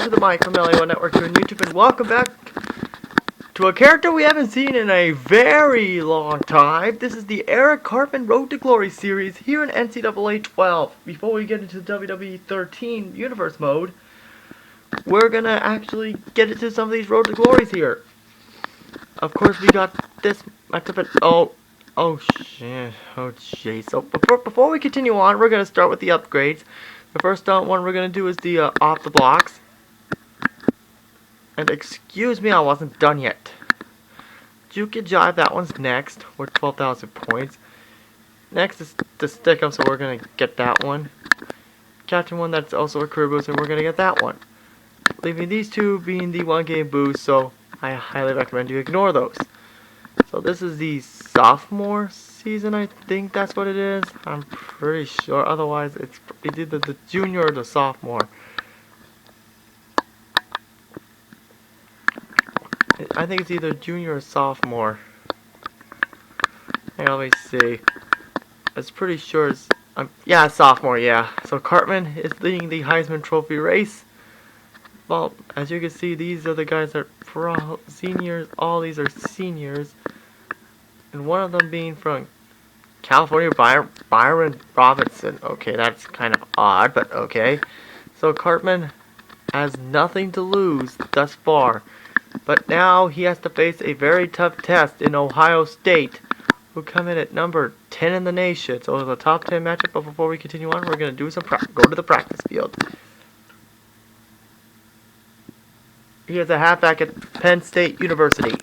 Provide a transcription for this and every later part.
to the Mike from LAO Network here on YouTube, and welcome back to a character we haven't seen in a very long time. This is the Eric Cartman Road to Glory series here in NCAA 12. Before we get into WWE 13 Universe mode, we're gonna actually get into some of these Road to Glories here. Of course, we got this matchup at oh shit, oh jeez. So before we continue on, we're gonna start with the upgrades. The first one we're gonna do is the off the blocks. And excuse me, I wasn't done yet. Juke and Jive, that one's next. We're 12,000 points. Next is the stick 'em, so we're gonna get that one. Captain one, that's also a career boost, and we're gonna get that one. Leaving these two being the 1-game boost, so I highly recommend you ignore those. So this is the sophomore season, I think that's what it is. I'm pretty sure. Otherwise, it's either the junior or the sophomore. I think it's either junior or sophomore. Hang on, let me see. It's pretty sure it's yeah, sophomore. Yeah. So Cartman is leading the Heisman Trophy race. Well, as you can see, these are the guys that are seniors. All these are seniors. And one of them being from California, Byron Robinson. Okay, that's kind of odd, but okay. So Cartman has nothing to lose thus far. But now he has to face a very tough test in Ohio State, who come in at number 10 in the nation. So it's a top 10 matchup, but before we continue on, we're going to do some go to the practice field. He is a halfback at Penn State University.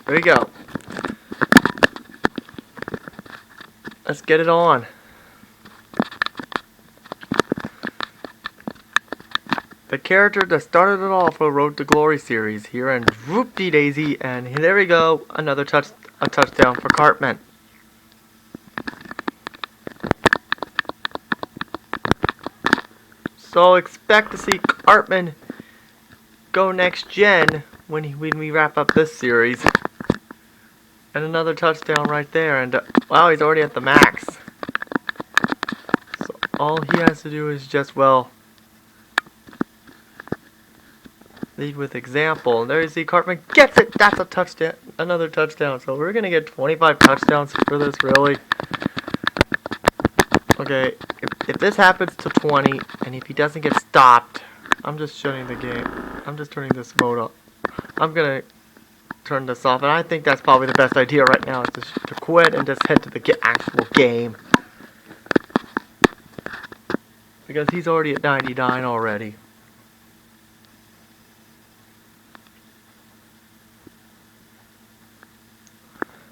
There we go. Let's get it on. The character that started it all for Road to Glory series here in Whoopty Daisy, and there we go, another touchdown for Cartman. So expect to see Cartman go next gen when we wrap up this series. And another touchdown right there, and wow, he's already at the max. So all he has to do is just, well, lead with example. And there you see Cartman gets it. That's a touchdown, another touchdown. So we're gonna get 25 touchdowns for this, really. Okay, if this happens to 20, and if he doesn't get stopped, I'm just shutting the game. I'm just turning this mode up. I'm gonna turn this off, and I think that's probably the best idea right now, is to quit and just head to the actual game. Because he's already at 99 already.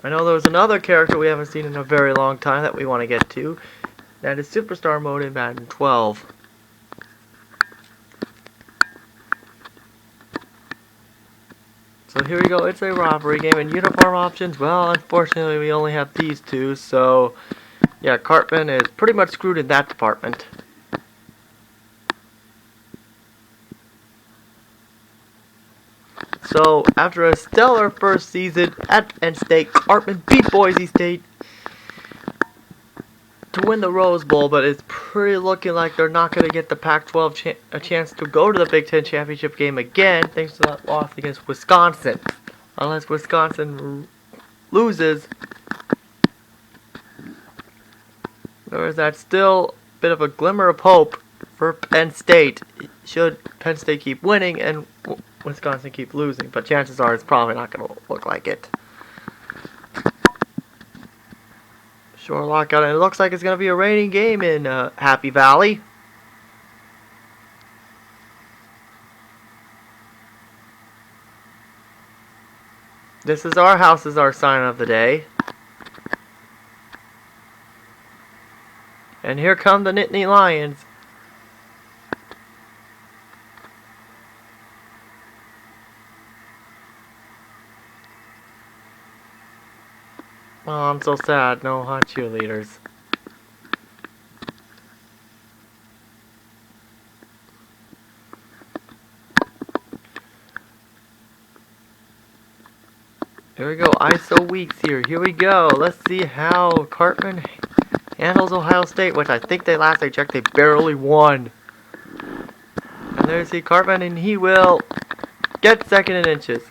I know there was another character we haven't seen in a very long time that we want to get to. That is Superstar Mode in Madden 12. So here we go, it's a robbery game, and uniform options, well, unfortunately we only have these two, so yeah, Cartman is pretty much screwed in that department. So after a stellar first season at Penn State, Cartman beat Boise State to win the Rose Bowl, but it's pretty looking like they're not going to get the Pac-12 a chance to go to the Big Ten championship game again, thanks to that loss against Wisconsin. Unless Wisconsin loses, there is that still bit of a glimmer of hope for Penn State. Should Penn State keep winning and Wisconsin keep losing, but chances are it's probably not going to look like it. Short lockout, and it looks like it's going to be a raining game in Happy Valley. This is our house is our sign of the day. And here come the Nittany Lions. Oh, I'm so sad. No hot cheerleaders. Here we go, ISO weeks here. Here we go. Let's see how Cartman handles Ohio State, which I think they last I checked, they barely won. And there's the Cartman, and he will get second in inches.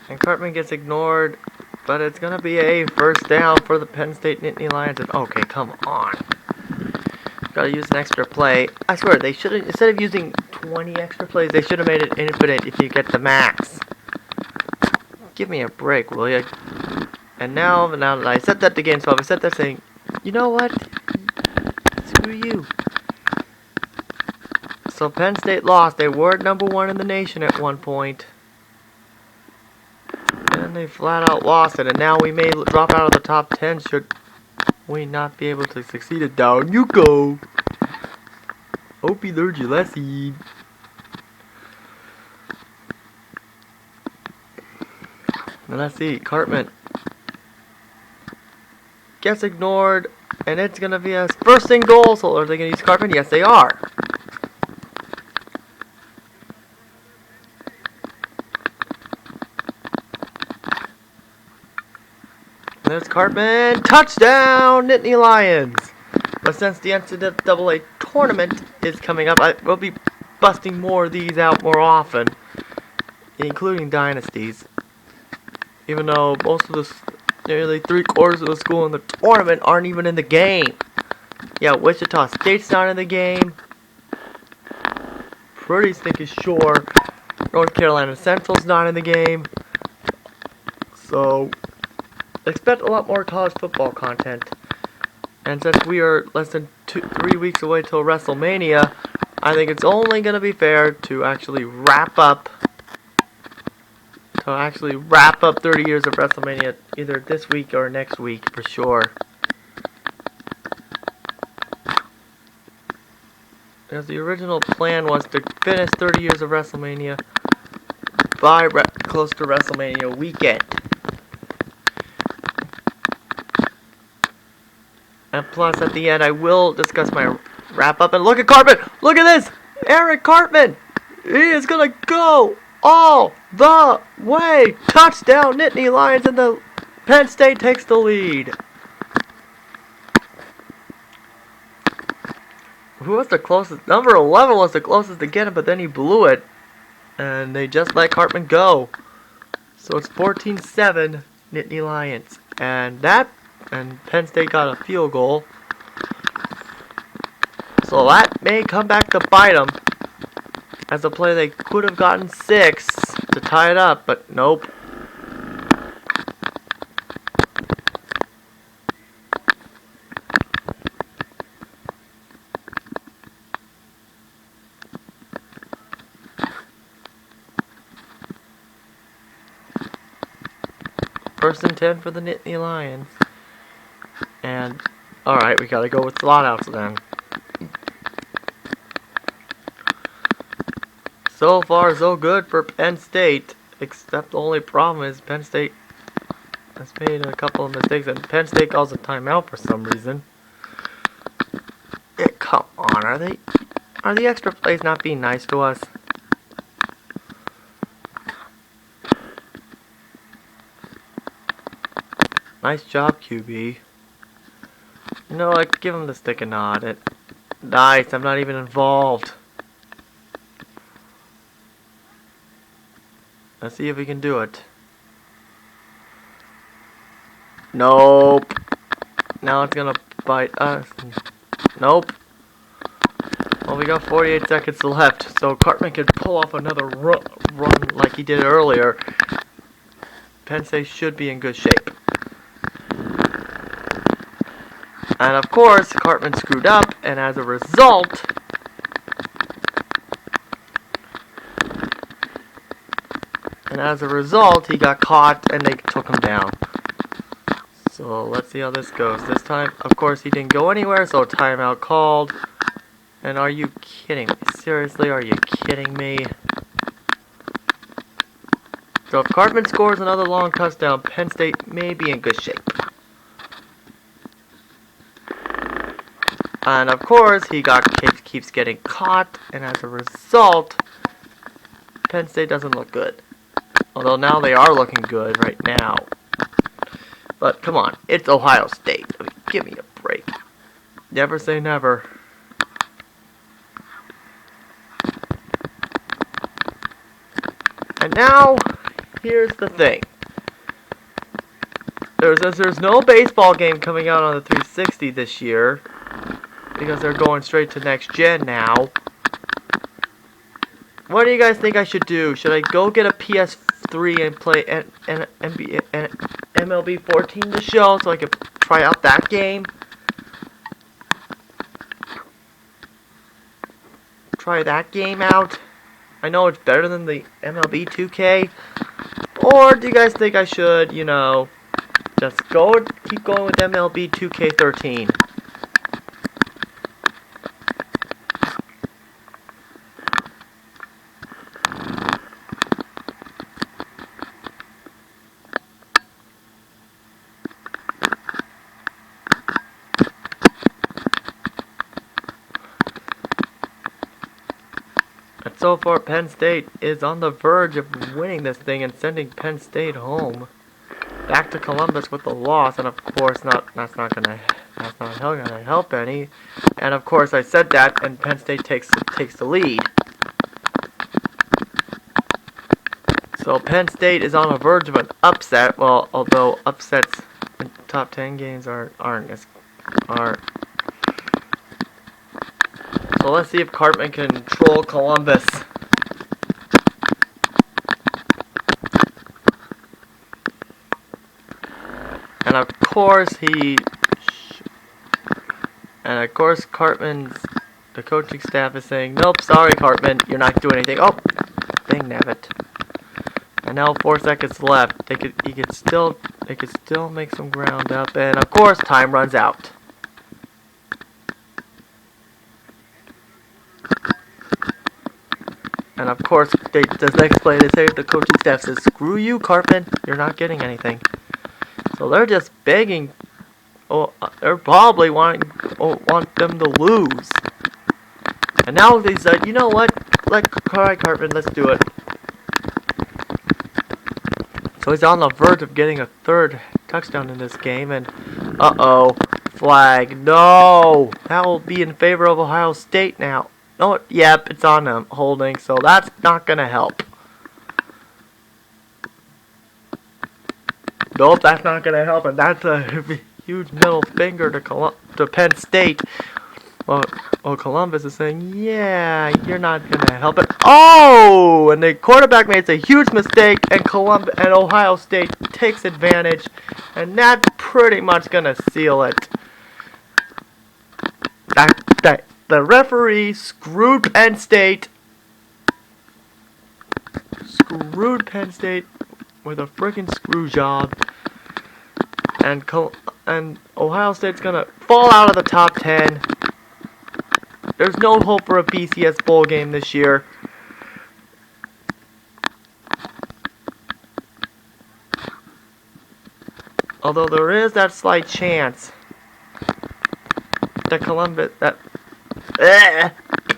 And Cartman gets ignored, but it's gonna be a first down for the Penn State Nittany Lions. And okay, come on. Gotta use an extra play. I swear, they shouldn't, instead of using 20 extra plays, they should have made it infinite if you get the max. Give me a break, will ya? And now that I set that to game 12, I set that saying, you know what? Screw you. So Penn State lost. They were #1 in the nation at one point. And they flat out lost it. And now we may drop out of the top 10 should we not be able to succeed. It down you go. Hope you learned your lesson. And let's see, Cartman gets ignored, and it's gonna be a first and goal. So are they gonna use Cartman? Yes, they are. There's Cartman, touchdown, Nittany Lions. But since the NCAA tournament is coming up, we'll be busting more of these out more often, including dynasties. Even though most of the, nearly 3/4 of the school in the tournament aren't even in the game. Yeah, Wichita State's not in the game. Pretty stinking sure North Carolina Central's not in the game. So expect a lot more college football content. And since we are less than 3 weeks away till WrestleMania, I think it's only going to be fair to actually wrap up 30 years of WrestleMania either this week or next week for sure. Because the original plan was to finish 30 years of WrestleMania by close to WrestleMania weekend. And plus, at the end, I will discuss my wrap-up. And look at Cartman! Look at this! Eric Cartman! He is gonna go all the way! Touchdown, Nittany Lions, and the Penn State takes the lead. Who was the closest? Number 11 was the closest to get him, but then he blew it. And they just let Cartman go. So it's 14-7, Nittany Lions. And Penn State got a field goal. So that may come back to bite them. As a play, they could have gotten 6 to tie it up, but nope. First and 10 for the Nittany Lions. And, alright, we gotta go with slot outs then. So far, so good for Penn State. Except the only problem is Penn State has made a couple of mistakes. And Penn State calls a timeout for some reason. Yeah, come on, are the extra plays not being nice to us? Nice job, QB. You know, like, give him the stick and nod. Nice, I'm not even involved. Let's see if we can do it. Nope. Now it's gonna bite us. Nope. Well, we got 48 seconds left, so Cartman could pull off another run like he did earlier. Penn State should be in good shape. And of course, Cartman screwed up, and as a result, he got caught, and they took him down. So let's see how this goes. This time, of course, he didn't go anywhere, so timeout called. And are you kidding me? Seriously, are you kidding me? So if Cartman scores another long touchdown, Penn State may be in good shape. And of course, he keeps getting caught, and as a result, Penn State doesn't look good. Although now they are looking good right now. But come on, it's Ohio State. I mean, give me a break. Never say never. And now, here's the thing. There's no baseball game coming out on the 360 this year, because they're going straight to next gen now. What do you guys think I should do? Should I go get a PS3 and play MLB 14 to show so I could try out that game? Try that game out? I know it's better than the MLB 2K. Or do you guys think I should, you know, just keep going with MLB 2K13? And so far, Penn State is on the verge of winning this thing and sending Penn State home, back to Columbus with the loss. And of course, that's not gonna help any. And of course, I said that, and Penn State takes the lead. So Penn State is on the verge of an upset. Well, although upsets in top 10 games aren't. So let's see if Cartman can troll Columbus. And of course Cartman's, the coaching staff is saying, nope, sorry Cartman, you're not doing anything. Oh, dang nabbit. And now 4 seconds left. They could still make some ground up, and of course time runs out. And of course, the next play, the coaching staff says, screw you, Cartman, you're not getting anything. So they're just begging, they're probably want them to lose. And now they said, you know what, alright Cartman, let's do it. So he's on the verge of getting a third touchdown in this game, and uh-oh, flag, no! That will be in favor of Ohio State now. No, yep, it's on them, holding, so that's not gonna help. Nope, that's not gonna help, and that's a huge middle finger to Penn State. Well, Columbus is saying, yeah, you're not gonna help it. Oh, and the quarterback makes a huge mistake, and Ohio State takes advantage, and that's pretty much gonna seal it. The referee screwed Penn State. Screwed Penn State with a freaking screw job. And Ohio State's gonna fall out of the top 10. There's no hope for a BCS bowl game this year. Although there is that slight chance that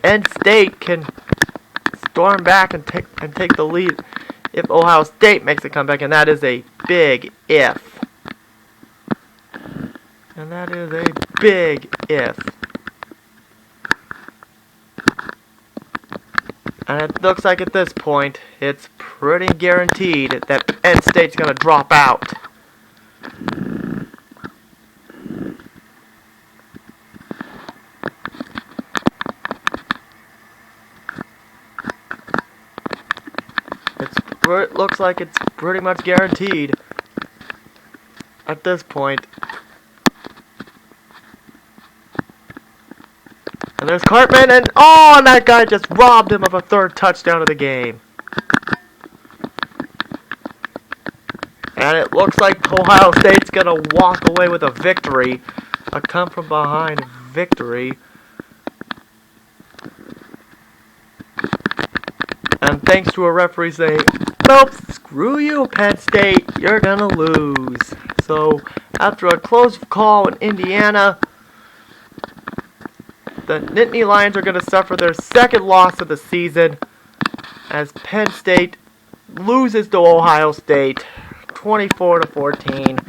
Penn State can storm back and take the lead if Ohio State makes a comeback, and that is a big if. And that is a big if. And it looks like at this point, it's pretty guaranteed that Penn State's going to drop out. It looks like it's pretty much guaranteed at this point. And there's Cartman, and that guy just robbed him of a third touchdown of the game. And it looks like Ohio State's gonna walk away with a victory. A come from behind victory. And thanks to a referee saying, nope, screw you, Penn State, you're gonna lose. So, after a close call in Indiana, the Nittany Lions are gonna suffer their second loss of the season as Penn State loses to Ohio State 24-14.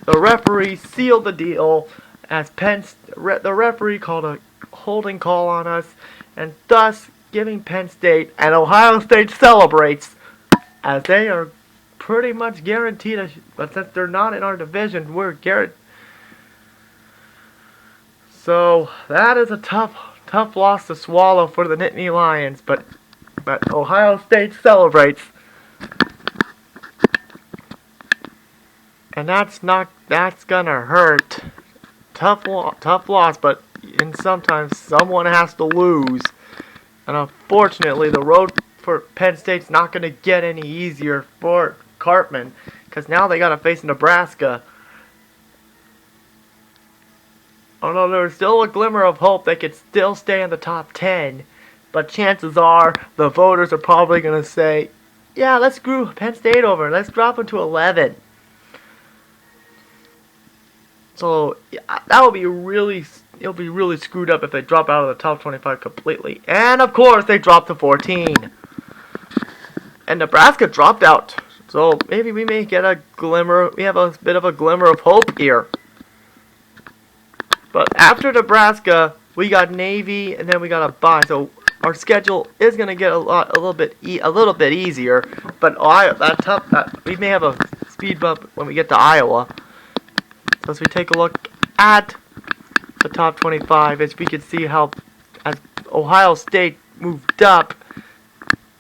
The referee sealed the deal as the referee called a holding call on us, and thus giving Penn State, and Ohio State celebrates as they are pretty much guaranteed. But since they're not in our division, we're guaranteed. So that is a tough loss to swallow for the Nittany Lions. But Ohio State celebrates. And that's gonna hurt. Tough loss, but sometimes someone has to lose. And unfortunately, the road for Penn State's not gonna get any easier for Cartman, because now they gotta face Nebraska. Although there's still a glimmer of hope they could still stay in the top 10, but chances are the voters are probably gonna say, yeah, let's screw Penn State over. Let's drop them to 11. So that would be it'll be really screwed up if they drop out of the top 25 completely. And of course they dropped to 14. And Nebraska dropped out. So maybe we may get a glimmer. We have a bit of a glimmer of hope here. But after Nebraska, we got Navy, and then we got a bye. So our schedule is gonna get a little bit easier. But we may have a speed bump when we get to Iowa. So as we take a look at the top 25, as we can see how as Ohio State moved up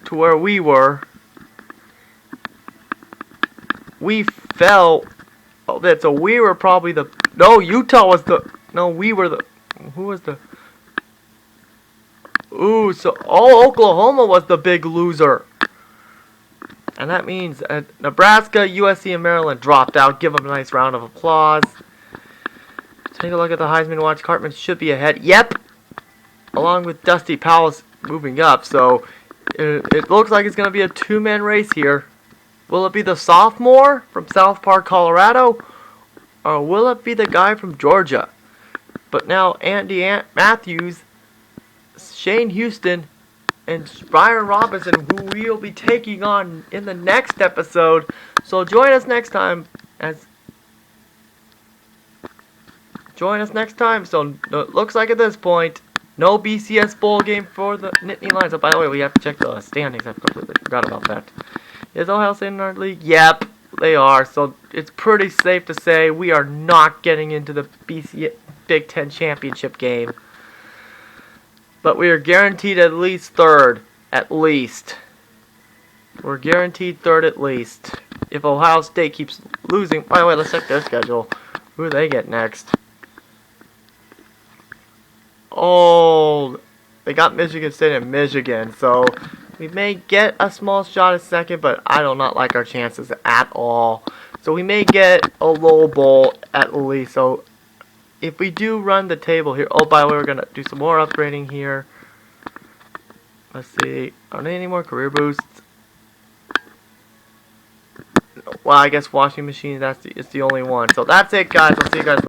to where we were, we fell a bit. So we were probably Utah was we were who was the Oklahoma was the big loser. And that means Nebraska, USC, and Maryland dropped out. Give them a nice round of applause. Take a look at the Heisman Watch. Cartman should be ahead. Yep! Along with Dusty Powell's moving up. So it looks like it's going to be a two-man race here. Will it be the sophomore from South Park, Colorado? Or will it be the guy from Georgia? But now Andy Matthews, Shane Houston, and Byron Robinson, who we'll be taking on in the next episode. So join us next time. So it looks like at this point, no BCS bowl game for the Nittany Lions. Oh, by the way, we have to check the standings. I completely forgot about that. Is Ohio State in our league? Yep, they are. So it's pretty safe to say we are not getting into the Big Ten championship game. But we are guaranteed at least third. At least. We're guaranteed third at least. If Ohio State keeps losing. By the way, let's check their schedule. Who do they get next? Oh, they got Michigan State and Michigan. So we may get a small shot at second, but I do not like our chances at all. So we may get a low bowl at least. So if we do run the table here, oh, by the way, we're going to do some more upgrading here. Let's see. Are there any more career boosts? Well, I guess washing machine, it's the only one. So that's it, guys. I'll see you guys later.